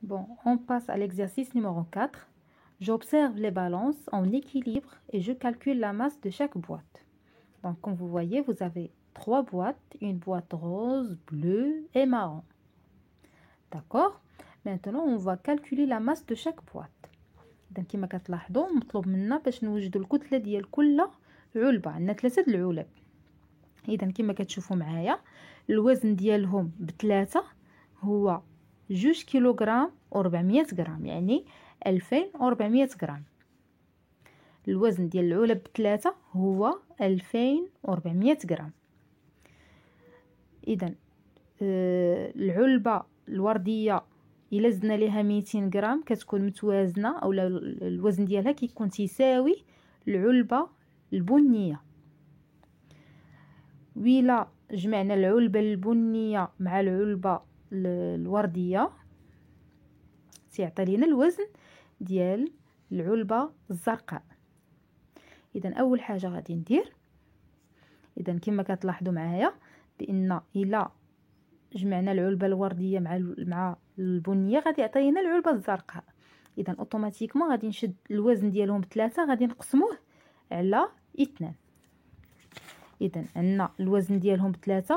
Bon, on passe à l'exercice numéro 4. J'observe les balances en équilibre et je calcule la masse de chaque boîte. Donc, comme vous voyez, vous avez 3 boîtes, une boîte rose, bleue et marron. D'accord? Maintenant, on va calculer la masse de chaque boîte. إذا كما كتلاحظوا مطلوب منا باش نوجدوا الكتلة ديال كل علبة. عندنا 3 العلب. إذا كما كتشوفوا معايا الوزن ديالهم ب3 هو 2 كيلوغرام و400 غرام، يعني 2400 غرام. الوزن ديال العلب ب3 هو 2400 غرام. إذا العلبة الوردية إلا زدنا ليها 200 غرام كتكون متوازنة، أو الوزن ديالها كيكون تيساوي العلبة البنية. وإلا جمعنا العلبة البنية مع العلبة الوردية سيعطي لنا الوزن ديال العلبة الزرقاء. إذا أول حاجة غادي ندير، إذا كما كتلاحظوا معايا بأن إلا جمعنا العلبة الوردية مع البنية غادي يعطينا العلبة الزرقاء. إذا اوتوماتيكمون غادي نشد الوزن ديالهم ب3 غادي نقسموه على 2. إذا عندنا الوزن ديالهم ب3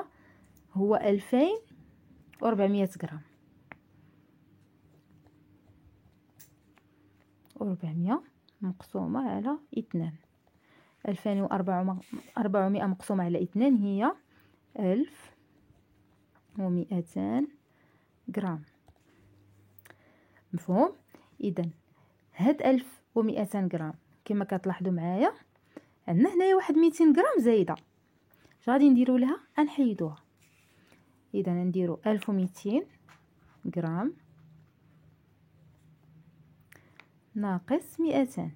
هو 2400 غرام. 400 مقسومة على 2. 2400 مقسومة على 2 هي 1200 غرام. مفهوم؟ إذا هاد 1200 غرام كما كتلاحظوا معايا عندنا هنايا واحد 200 غرام زايدة. اش غادي نديرو لها؟ غنحيدوها. إذا نديرو 1200 غرام ناقص 200.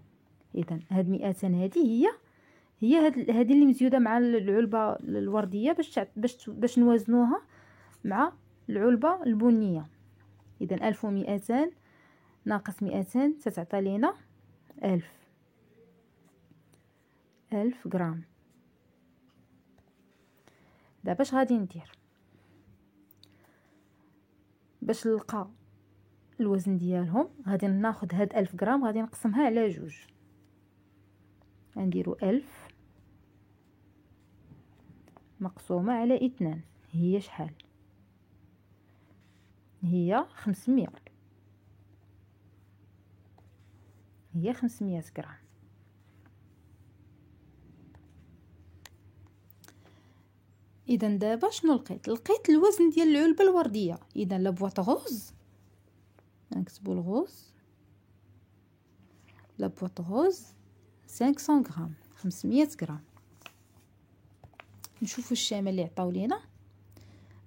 إذا هاد 200 هذه هي هذه اللي مزيوده مع العلبة الوردية باش نوازنوها مع العلبة البنية. إذا 1200 ناقص 200 ستعطي لينا 1000 غرام. دابا اش غادي ندير باش نلقى الوزن ديالهم؟ غادي ناخذ هاد 1000 غرام غادي نقسمها على 2. غنديرو 1000 مقسومة على 2 هي شحال؟ هي 500. هي 500 غرام. اذا دابا شنو لقيت الوزن ديال العلبة الوردية. اذا لا بواط غوز، نكتبو الغوز، لا بواط غوز 500 غرام، 500 غرام. نشوفوا الشامل اللي عطاو لينا.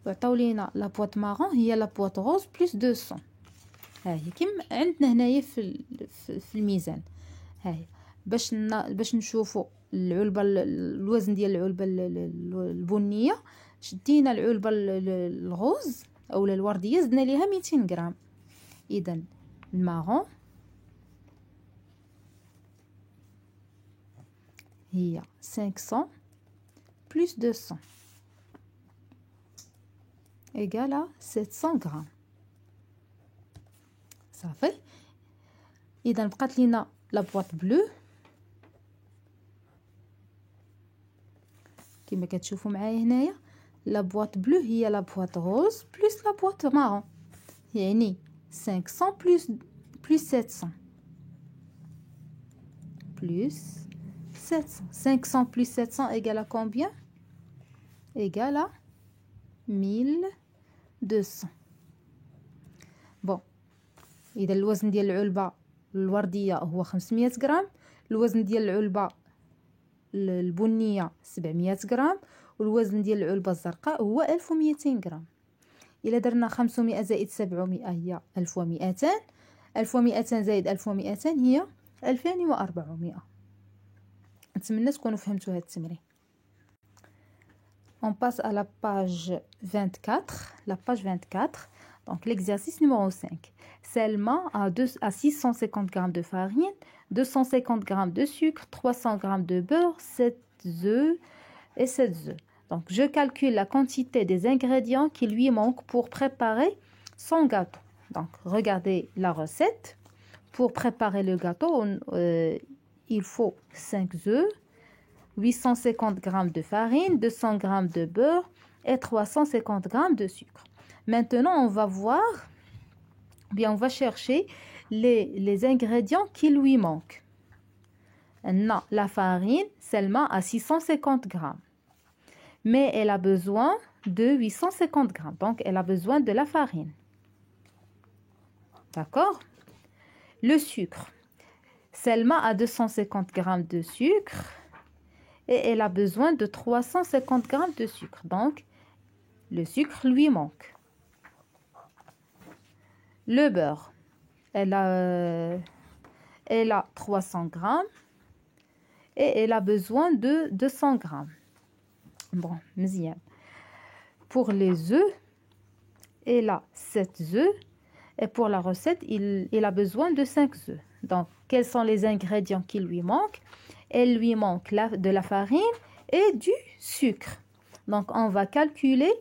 وعطاو لينا لا بواط مارون هي لا بواط غوز بلس 200. ها هي كيما عندنا هنايا في الميزان. ها هي باش نشوفوا العلبة الوزن ديال العلبة البنية شدينا العلبة الغوز او الوردية زدنا ليها 200 غرام. اذا المارون هي 500 plus 200 égale 700 غرام. صافي. اذا بقات لينا لا بواط بلو كما كتشوفوا معايا هنايا. لا بواط بلو هي لا بواط غوز بلس لا بواط مارون، يعني 500 plus 700 plus 700. 500 plus 700 égale à combien? Égale à 1200. بون اذا الوزن ديال العلبة الوردية هو 500 غرام، الوزن ديال العلبة البنية 700 غرام، والوزن ديال العلبة الزرقاء هو 1200 غرام. إلا درنا 500 زائد 700 هي 1200. 1200 زائد 1200 هي 2400. نتمنى تكونوا فهمتوا هذا التمرين. On passe à la page 24. La page 24. Donc l'exercice numéro 5. Selma a 650 g de farine, 250 g de sucre, 300 g de beurre, 7 œufs et 7 œufs. Donc je calcule la quantité des ingrédients qui lui manquent pour préparer son gâteau. Donc, regardez la recette. Pour préparer le gâteau, il faut 5 œufs, 850 g de farine, 200 g de beurre et 350 g de sucre. Maintenant, on va voir, bien, on va chercher les ingrédients qui lui manquent. Non, la farine seulement à 650 g. Mais elle a besoin de 850 g. Donc, elle a besoin de la farine. D'accord? Le sucre, seulement à 250 g de sucre. Et elle a besoin de 350 g de sucre. Donc, le sucre lui manque. Le beurre, elle a 300 g. Et elle a besoin de 200 g. Bon, مزيان. Pour les œufs, elle a 7 œufs. Et pour la recette, il a besoin de 5 œufs. Donc, quels sont les ingrédients qui lui manquent? Elle lui manque de la farine et du sucre. Donc, on va calculer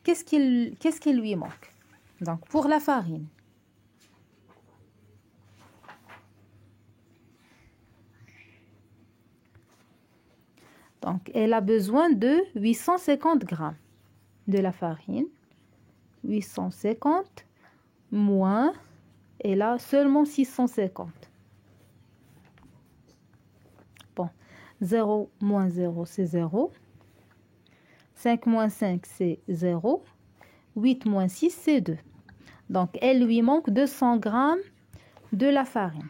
qu'est-ce qu'il lui manque. Donc, pour la farine. Donc, elle a besoin de 850 g de la farine. 850 moins, elle a seulement 650. Bon, 0 moins 0, c'est 0. 5 moins 5, c'est 0. 8 moins 6, c'est 2. Donc, elle lui manque 200 g de la farine.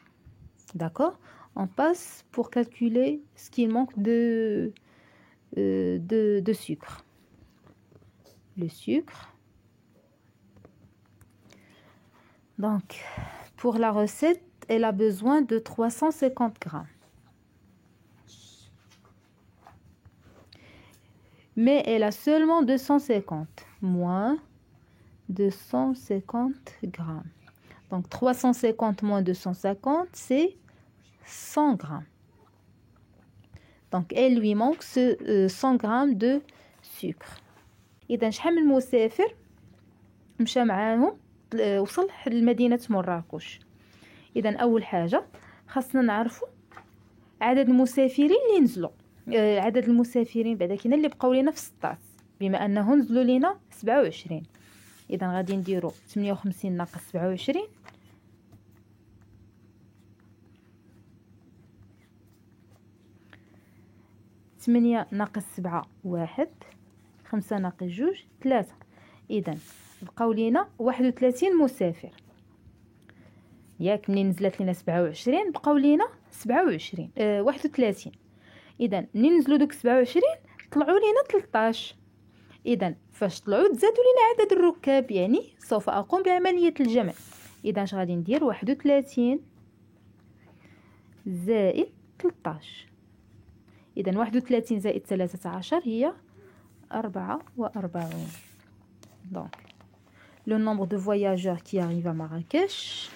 D'accord? On passe pour calculer ce qu'il manque de sucre. Le sucre. Donc, pour la recette, elle a besoin de 350 g. Mais elle a seulement 250, moins 250 g. Donc, 350 moins 250, c'est 100 g. Donc, elle lui manque 100 g de sucre. إذا شحال من مسافر مشى معاهم وصل لمدينة مراكش. إذا أول حاجة خاصنا نعرفوا عدد المسافرين اللي نزلوا. عدد المسافرين بعدا كاين اللي بقاو لينا في 16 بما أنه نزلوا لينا 27. إذا غادي نديروا 58 ناقص 27. ثمانية ناقص 7 1. 5 ناقص 2 3. إذا بقاو لينا 31 مسافر. ياك منين نزلت لينا 27 بقاو لينا 27 31. إذا منين نزلوا دوك 27 طلعوا لينا 13. إذا فاش طلعوا تزادوا لينا عدد الركاب، يعني سوف أقوم بعملية الجمع. إذا اش غادي ندير 31 زائد 13. إذا 31 زائد 13 هي 44. Donc, le nombre de voyageurs qui arrivent à Marrakech.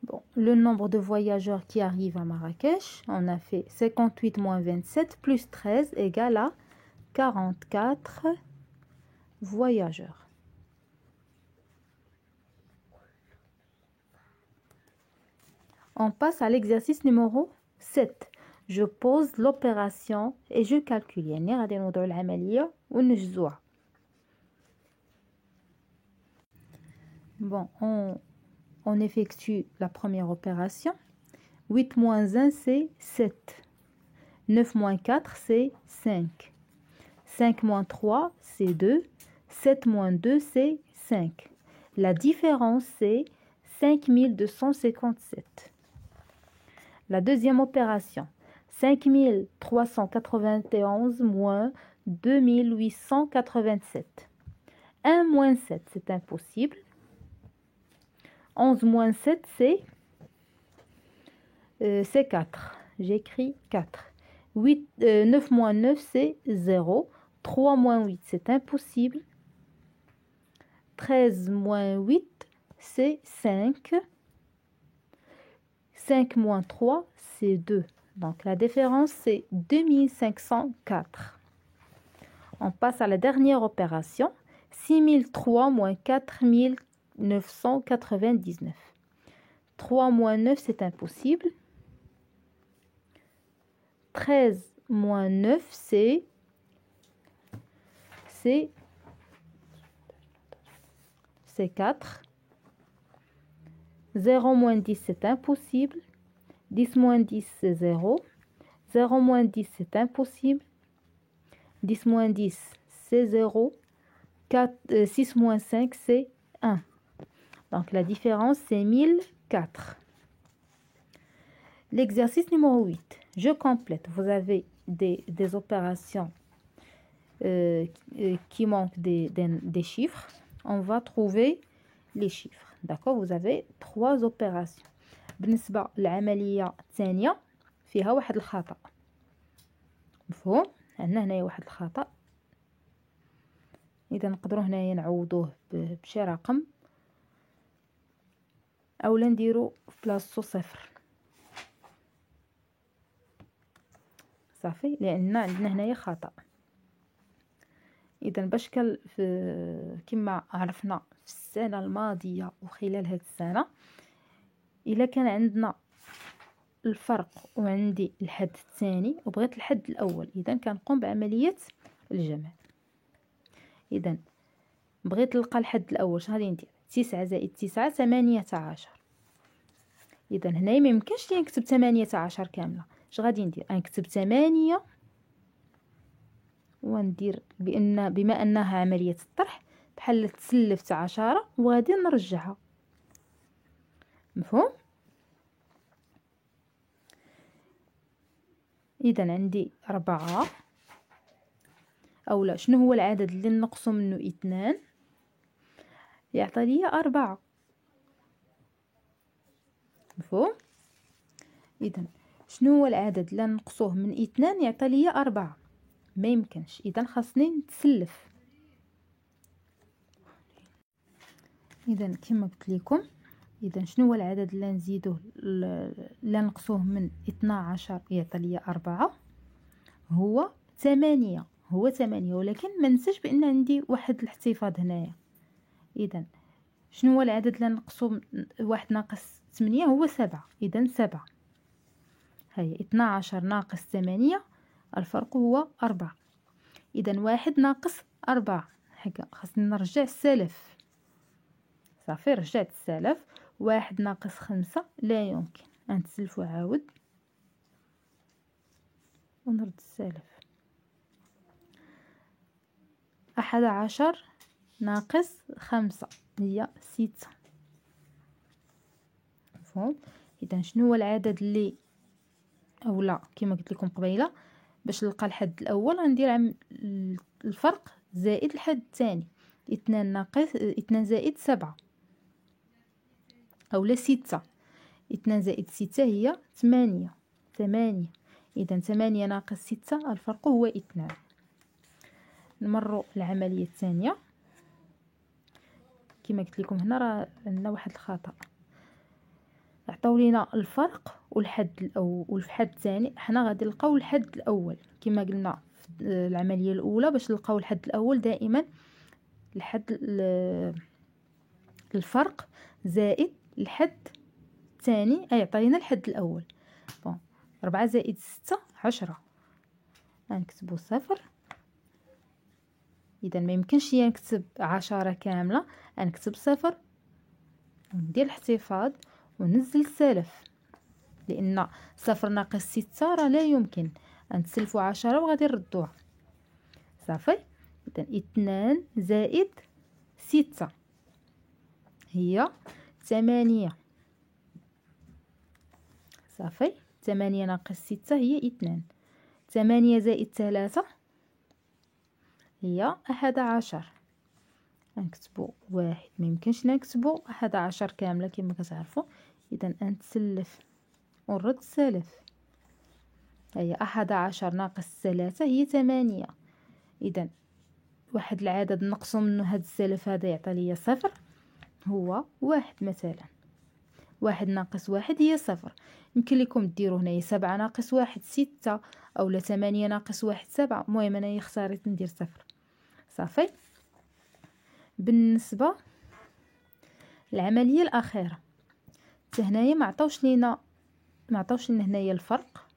Bon, le nombre de voyageurs qui arrivent à Marrakech, on a fait 58 moins 27 plus 13 égale à 44 voyageurs. On passe à l'exercice numéro 7. Je pose l'opération et je calcule. يعني غادي نوضعوا العملية ونجزوها. Bon, on effectue la première opération. 8 moins 1, c'est 7. 9 moins 4, c'est 5. 5 moins 3, c'est 2. 7 moins 2, c'est 5. La différence, c'est 5257. La deuxième opération. 5391 moins 2887. 1 moins 7, c'est impossible. 11 moins 7, c'est 4. J'écris 4. 9 moins 9, c'est 0. 3 moins 8, c'est impossible. 13 moins 8, c'est 5. 5 moins 3, c'est 2. Donc la différence, c'est 2504. On passe à la dernière opération. 6003 moins 4999. 3 moins 9, c'est impossible. 13 moins 9, c'est 4. 0 moins 10, c'est impossible. 10 moins 10, c'est 0. 0 moins 10, c'est impossible. 10 moins 10, c'est 0. 6 moins 5, c'est 1. Donc la différence, c'est 1004. L'exercice numéro 8. Je complète. Vous avez des opérations qui manquent des chiffres. On va trouver les chiffres. D'accord? Vous avez 3 opérations. بالنسبة للعملية الثانية فيها واحد الخطأ. مفهوم؟ عندنا هنايا واحد الخطأ. إذا نقدروا هنايا نعوضوه بشي رقم أولا نديرو في بلاصتو 0. صافي، لأن عندنا هنايا خطأ. إذا باش كما عرفنا في السنة الماضية وخلال هاد السنة، إلا كان عندنا الفرق وعندي الحد الثاني وبغيت الحد الأول، إذا كنقوم بعملية الجمع. إذا بغيت نلقى الحد الأول، اش غادي ندير؟ 9 زائد 9 18. إذا هنايا ميمكنش لي نكتب 18 كاملة. اش غادي ندير؟ نكتب 8 وندير بما أنها عملية الطرح بحال تسلفت 10 وغادي نرجعها. مفهوم؟ إذا عندي 4 أولا شنو هو العدد اللي نقصو منه 2 يعطي لي 4. مفهوم؟ إذا شنو هو العدد اللي نقصوه من 2 يعطي لي 4؟ ما يمكنش. إذا خاصني نتسلف. إذا كما قلت لكم، إذا شنو هو العدد اللي نزيدوه اللي نقصوه من 12 يعطي لي 4؟ هو 8. هو 8، ولكن ما ننساش بأن عندي واحد الاحتفاظ هنايا. إذا شنو هو العدد اللي نقصو 1 ناقص 8؟ هو 7. إذا 7. هيا 12 ناقص 8 الفرق هو 4. إذا 1 ناقص 4 هكا خاصني نرجع السالف. صافي، رجعت السالف. 1 ناقص 5 لا يمكن. نتسلف وعاود ونرد السالف. 11 ناقص 5 هي 6. مفهوم؟ إذا شنو هو العدد اللي اولا كما قلت لكم قبيله، باش نلقى الحد الاول غندير الفرق زائد الحد الثاني. 2 ناقص 2 زائد 7 اولا 6. 2 زائد 6 هي 8. اذا 8 ناقص 6 الفرق هو 2. نمروا العمليه الثانيه. كما قلت لكم هنا راه عندنا واحد الخطا. عطاو لينا الفرق والحد الاول والحد الثاني. حنا غادي نلقاو الحد الاول كما قلنا في العمليه الاولى. باش نلقاو الحد الاول دائما الفرق زائد الحد الثاني يعطينا الحد الاول. 4 زائد 6 10. غنكتبو 0. اذا ما يمكنش ليا نكتب 10 كامله، غنكتب 0 وندير الاحتفاظ وننزل السالف، لان 0 ناقص 6 راه لا يمكن. نتسلفوا 10 وغادي نردوها. صافي. اذا 2 زائد 6 هي 8. صافي. 8 ناقص 6 هي 2. 8 زائد 3 هي 11. نكتبو 1. ما يمكنش نكتبو 11 كامله كما كتعرفوا. اذا نتسلف ونرد السالف. هي 11 ناقص 3 هي 8. اذا واحد العدد نقصو منه هاد السالف هذا يعطي لي 0 هو 1 مثلا. 1 ناقص 1 هي 0. يمكن لكم ديروا هنايا 7 ناقص 1 6 اولا 8 ناقص 1 7. المهم انايا اختاريت ندير 0. صافي. بالنسبة للعملية الأخيرة، هنايا ما عطاوش لينا هنايا الفرق،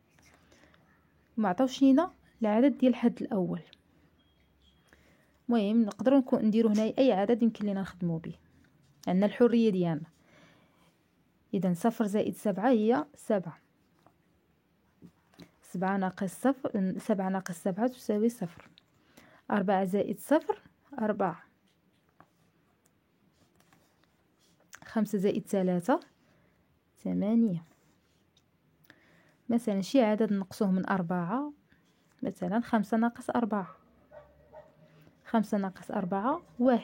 ما عطاوش لينا العدد ديال الحد الاول. المهم نقدروا نديروا هنا اي عدد يمكن لينا نخدموا به، عندنا الحريه ديالنا. اذا 0 زائد 7 هي 7. 7 ناقص 0 7 ناقص 7 تساوي 0. 4 زائد 0 4. 5 زائد 3 8. مثلا شي عدد نقصوه من 4، مثلا 5 ناقص 4. 5 ناقص 4 1.